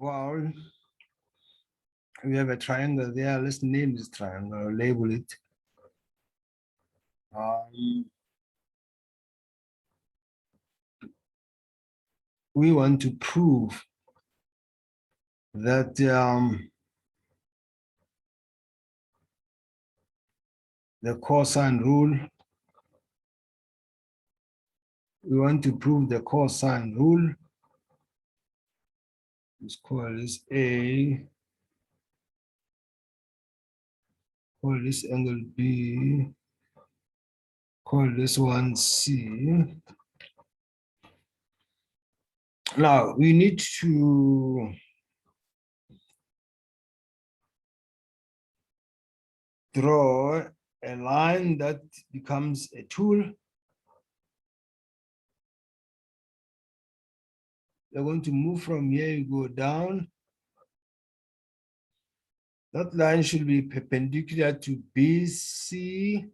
Well, we have a triangle there. Let's name this triangle, label it. We want to prove that the cosine rule, we want to prove the cosine rule. Let's call this A, call this angle B, call this one C. Now we need to draw a line that becomes a tool. We're going to move from here, you go down. That line should be perpendicular to BC.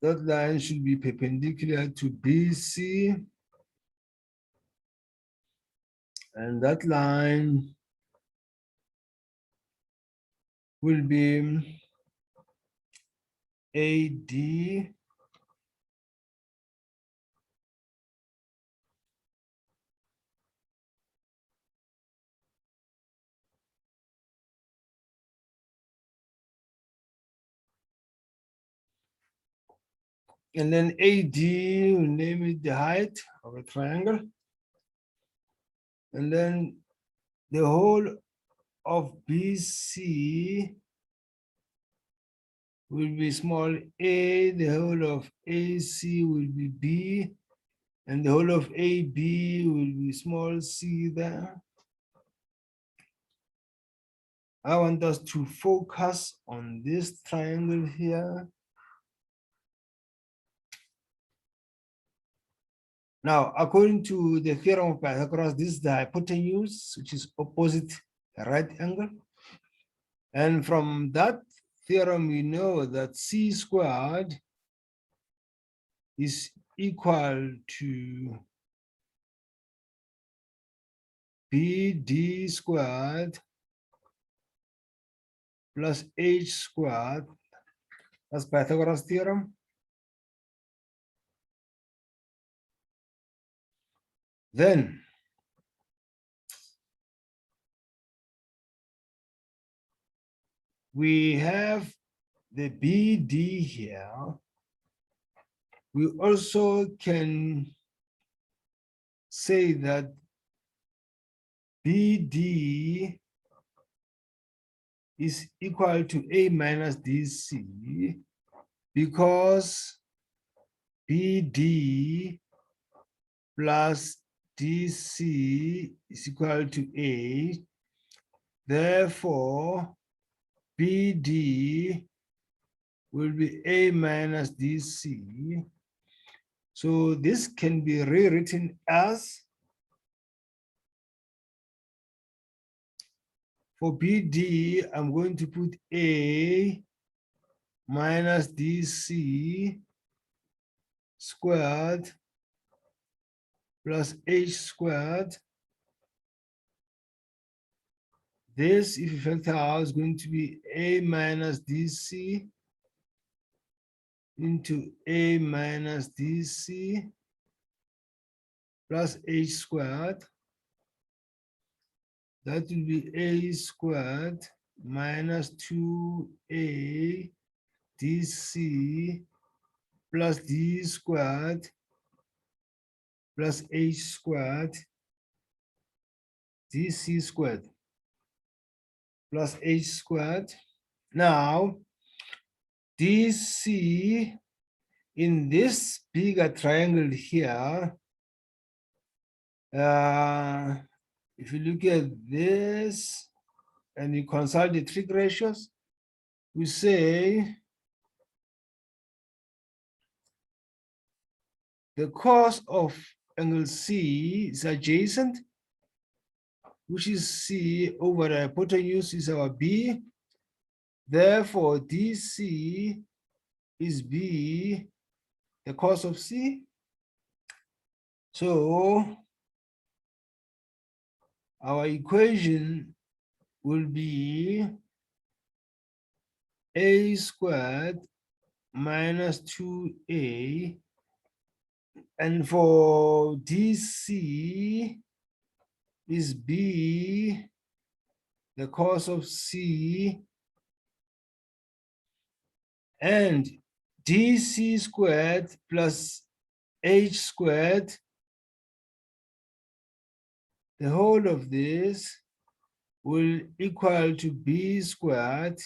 That line should be perpendicular to BC. And that line will be AD. And then AD, we'll name it the height of a triangle. And then the whole of BC will be small a, the whole of AC will be B, and the whole of AB will be small c there. I want us to focus on this triangle here. Now, according to the theorem of Pythagoras, this is the hypotenuse, which is opposite a right angle. And from that theorem, we know that c squared is equal to BD squared plus H squared. That's Pythagoras theorem. Then we have the BD here. We also can say that BD is equal to A minus DC because BD plus DC is equal to A. Therefore, BD will be A minus DC. So this can be rewritten as, for BD, I'm going to put A minus DC squared plus H squared. This, if you factor out, is going to be A minus DC into A minus DC plus H squared. That will be A squared minus 2A DC plus D squared plus H squared DC squared plus H squared. Now, DC in this bigger triangle here, if you look at this and you consult the trig ratios, we say the cos of angle C is adjacent, which is C over the hypotenuse is our B. Therefore, DC is B, the cos of C. So our equation will be a squared minus 2a, and for DC is b, the cos of c, and DC squared plus h squared, the whole of this will equal to b squared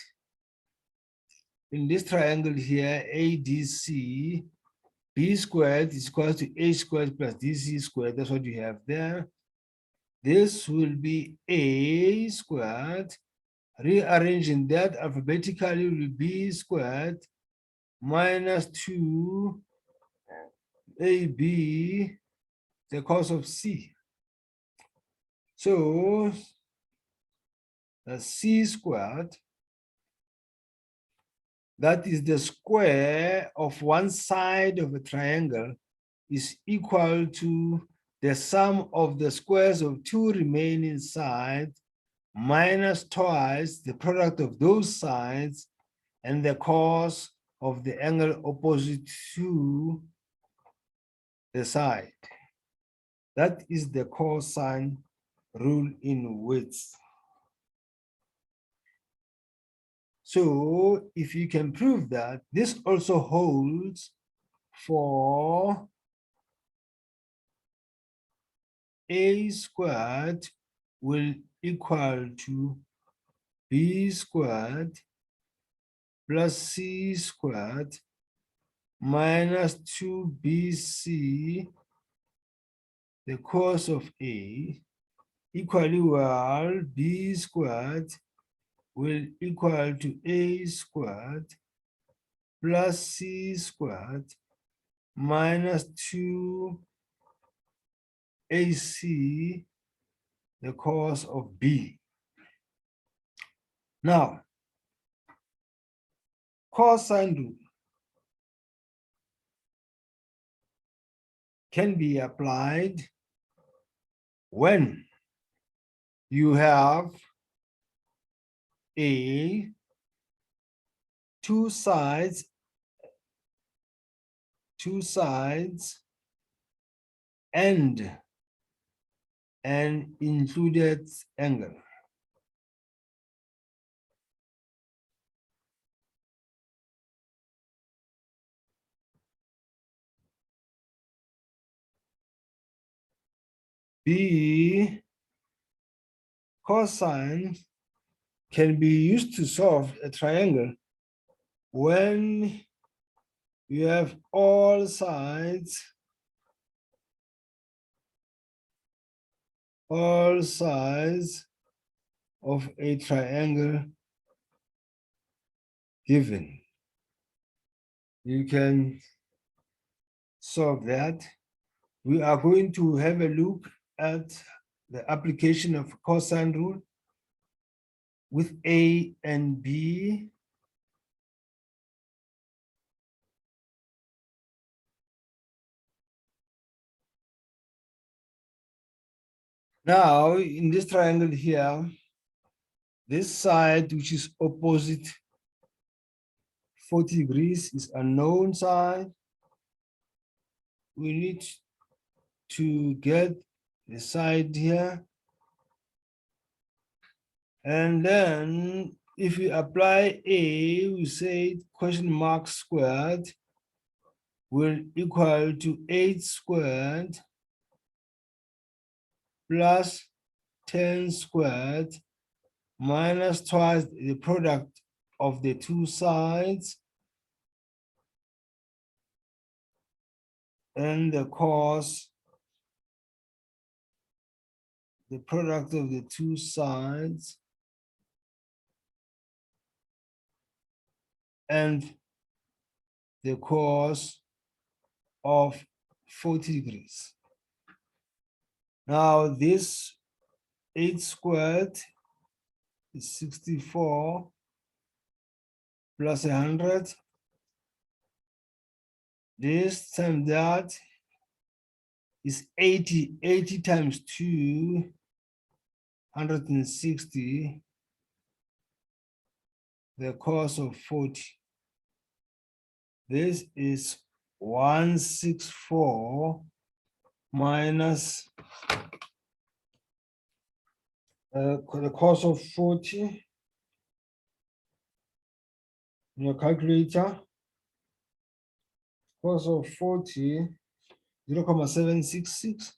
in this triangle here, ADC. B squared is equal to h squared plus DC squared. That's what you have there. This will be a squared. Rearranging that alphabetically will be squared minus 2ab, the cos of c. So the c squared, that is the square of one side of a triangle, is equal to the sum of the squares of two remaining sides minus twice the product of those sides and the cos of the angle opposite to the side. That is the cosine rule in width. So if you can prove that, this also holds for a squared will equal to b squared plus c squared minus 2bc, the cos of a, equally well, b squared will equal to a squared plus c squared minus 2ac, the cos of b. Now, cosine rule can be applied when you have a two sides and an included angle. B cosine can be used to solve a triangle when you have all sides of a triangle given. You can solve that. We are going to have a look at the application of cosine rule with A and B. Now, in this triangle here, this side, which is opposite 40 degrees, is a known side. We need to get the side here. And then if we apply A, we say question mark squared will equal to 8 squared plus 10 squared minus twice the product of the two sides and the cos, the product of the two sides and the cos of 40 degrees. Now this 8 squared is 64 plus 100. This times that is 80. 80 times 2 160, the cos of 40. This is 164 minus the cos of 40 in your calculator. Cos of 40, 0.766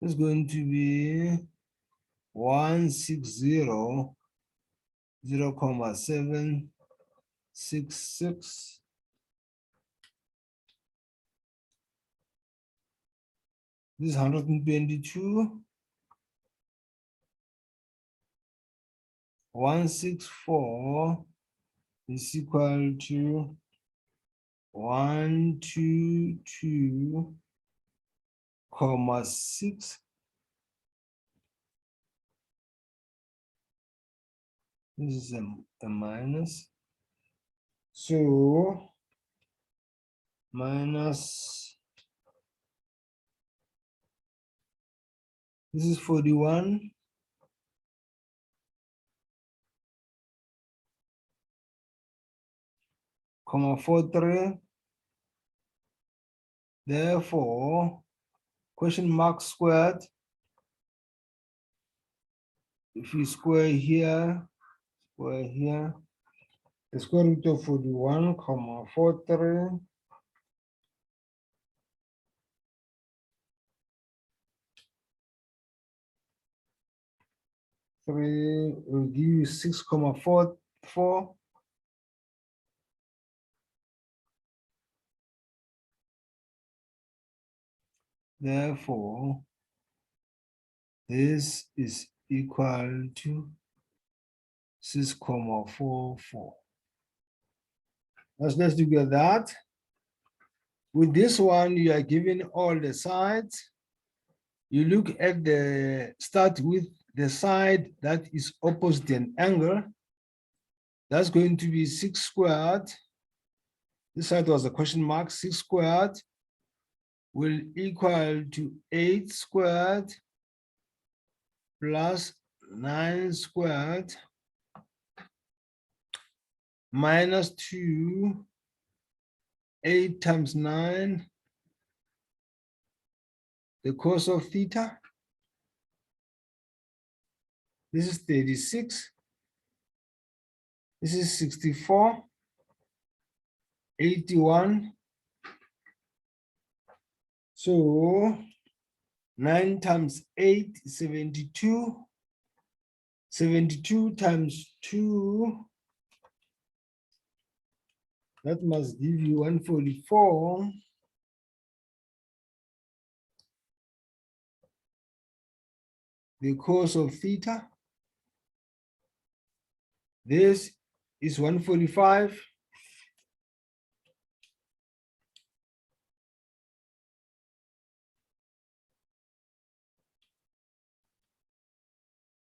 is going to be 160, 0.766. This is 122. 164 is equal to 122.6. This is a minus. So minus, this is 41. Comma 43. Therefore, question mark squared. If you square here, the square root of 41, comma 43. Three will give you 6.44. Therefore, this is equal to 6.44. Let's look at that. With this one, you are given all the sides. You look at start with the side that is opposite an angle. That's going to be 6 squared. This side was a question mark. 6 squared will equal to 8 squared plus 9 squared minus 2, 8 times 9, the cos of theta. This is 36. This is 64, 81. So 9 times 8 is 72. 72 times 2, that must give you 144. The cos of theta. This is 145.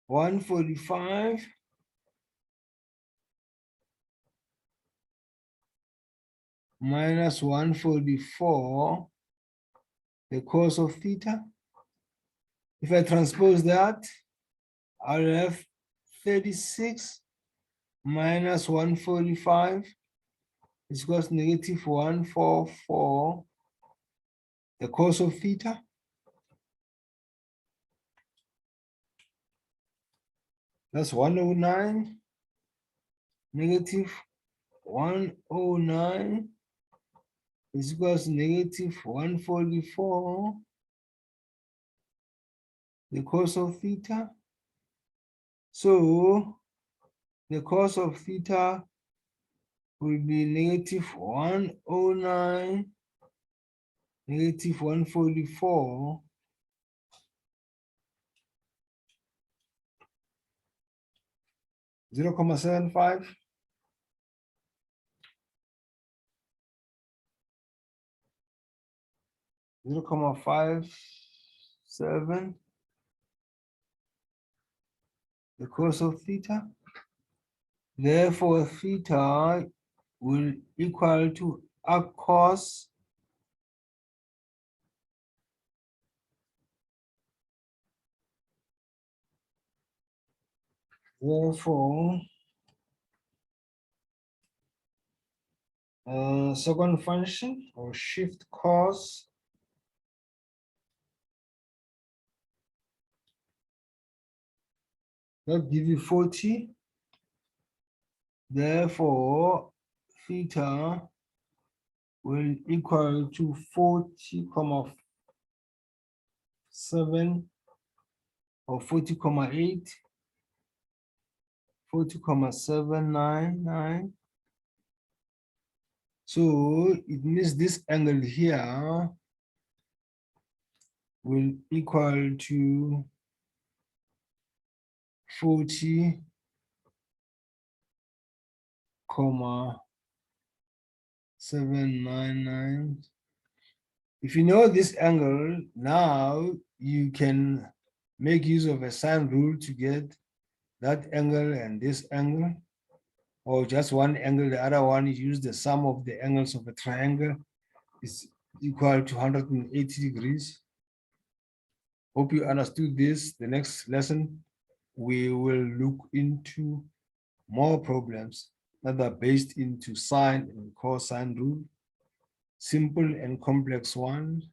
(145) minus 144, the cos of theta. If I transpose that, I'll have 36 minus 145 is equals to negative 144, the cos of theta. That's 109, negative 109 is equals to negative 144, the cos of theta. So the cos of theta will be negative 109, negative 144, (0.75). (0.57), the cos of theta. Therefore, theta will equal to arc cos Therefore, second function or shift cos that give you 40. Therefore, theta will equal to 40,7 or 40,8, 40,799. So it means this angle here will equal to 40,799. If you know this angle, now you can make use of a sine rule to get that angle and this angle, or just one angle, the other one, you use the sum of the angles of a triangle is equal to 180 degrees. Hope you understood this. The next lesson, we will look into more problems that are based into sine and cosine rule, simple and complex ones.